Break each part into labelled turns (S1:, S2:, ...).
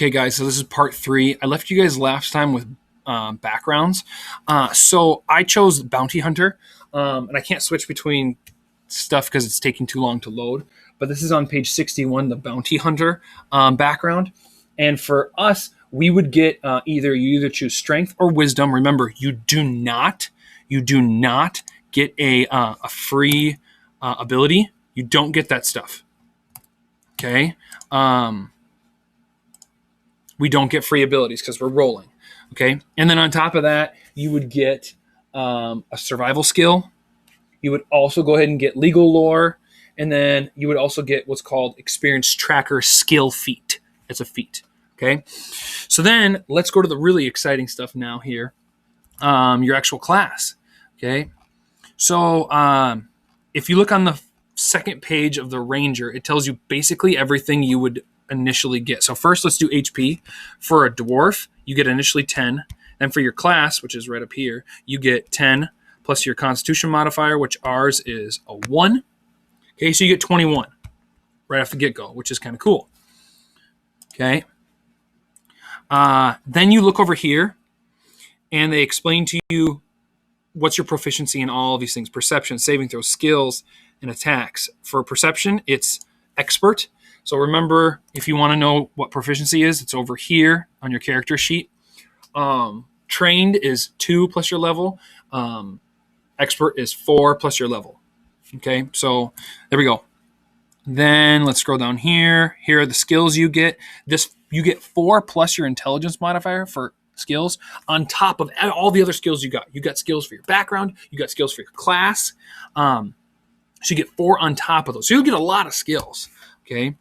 S1: Okay, guys, so this is part 3. I left you guys last time with backgrounds. So I chose Bounty Hunter, and I can't switch between stuff because it's taking too long to load. But this is on page 61, the Bounty Hunter background. And for us, we would get you either choose Strength or Wisdom. Remember, you do not get a free ability. You don't get that stuff. Okay. We don't get free abilities because we're rolling. Okay. And then on top of that, you would get a survival skill. You would also go ahead and get legal lore. And then you would also get what's called experience tracker skill feat. It's a feat. Okay. So then let's go to the really exciting stuff now here. Your actual class. Okay. So if you look on the second page of the Ranger, it tells you basically everything you would initially get. So first, let's do HP. For a dwarf, you get initially 10. Then for your class, which is right up here, you get 10 plus your constitution modifier, which ours is a 1. Okay, so you get 21 right off the get-go, which is kind of cool. Okay. Then you look over here, and they explain to you what's your proficiency in all of these things: perception, saving throws, skills, and attacks. For perception, it's expert. So remember, if you want to know what proficiency is, it's over here on your character sheet. Trained is 2 plus your level. Expert is 4 plus your level. Okay, so there we go. Then let's scroll down here. Here are the skills you get. You get 4 plus your intelligence modifier for skills on top of all the other skills you got. You got skills for your background. You got skills for your class. So you get 4 on top of those. So you'll get a lot of skills. Okay.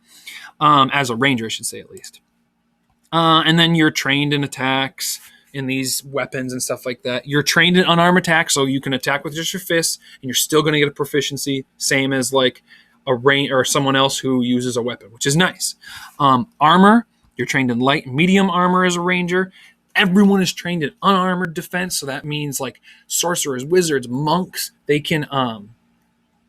S1: As a ranger, I should say, at least. And then you're trained in attacks, in these weapons and stuff like that. You're trained in unarmed attacks, so you can attack with just your fists, and you're still going to get a proficiency, same as like a ranger or someone else who uses a weapon, which is nice. Armor, you're trained in light and medium armor as a ranger. Everyone is trained in unarmored defense, so that means like sorcerers, wizards, monks, they cannot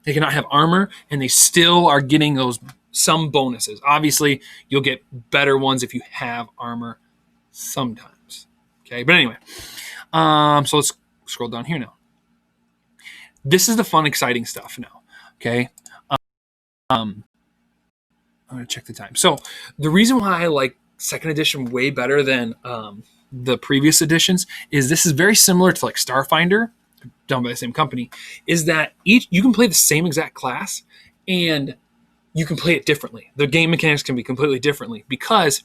S1: have armor, and they still are getting those some bonuses. Obviously, you'll get better ones if you have armor sometimes. Okay, but anyway, so let's scroll down here now. This is the fun, exciting stuff now. Okay, I'm gonna check the time. So the reason why I like second edition way better than the previous editions is this is very similar to like Starfinder, done by the same company. Is that you can play the same exact class and you can play it differently. The game mechanics can be completely differently because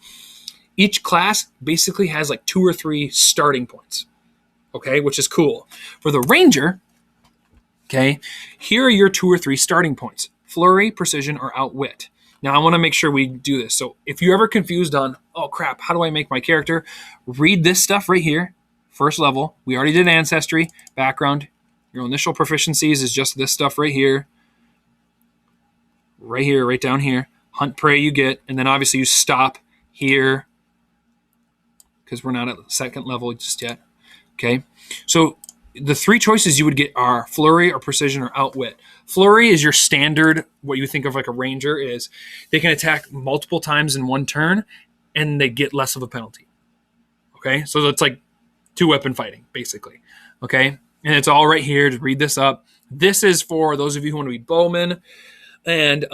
S1: each class basically has like 2 or 3 starting points, okay, which is cool. For the Ranger, okay, here are your 2 or 3 starting points: Flurry, Precision, or Outwit. Now, I want to make sure we do this. So if you're ever confused on, oh, crap, how do I make my character? Read this stuff right here, first level. We already did Ancestry, background. Your initial proficiencies is just this stuff right here. Right here, right down here. Hunt, Prey you get, and then obviously you stop here because we're not at the second level just yet. Okay, so the 3 choices you would get are Flurry or Precision or Outwit. Flurry is your standard, what you think of like a ranger is they can attack multiple times in one turn and they get less of a penalty. Okay, so that's like 2-weapon fighting basically. Okay, and it's all right here. Just read this up. This is for those of you who want to be bowmen. And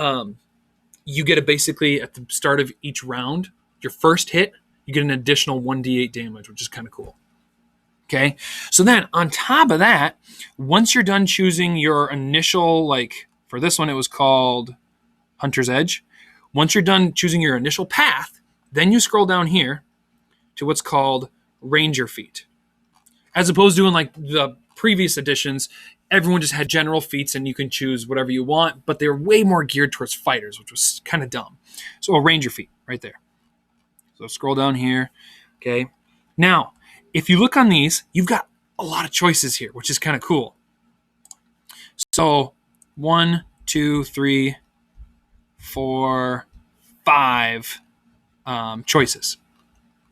S1: you get it basically at the start of each round. Your first hit, you get an additional 1d8 damage, which is kind of cool. Okay, so then on top of that, once you're done choosing your initial, like for this one, it was called Hunter's Edge. Once you're done choosing your initial path, then you scroll down here to what's called Ranger Feat. As opposed to in like the previous editions, everyone just had general feats and you can choose whatever you want, but they're way more geared towards fighters, which was kind of dumb. So a Ranger feat right there. So scroll down here. Okay. Now, if you look on these, you've got a lot of choices here, which is kind of cool. So 1, 2, 3, 4, 5 choices.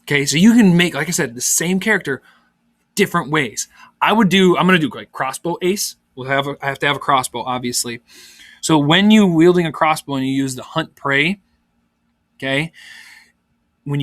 S1: Okay. So you can make, like I said, the same character different ways. I'm going to do like crossbow ace. I have to have a crossbow, obviously. So when you're wielding a crossbow and you use the hunt prey, okay,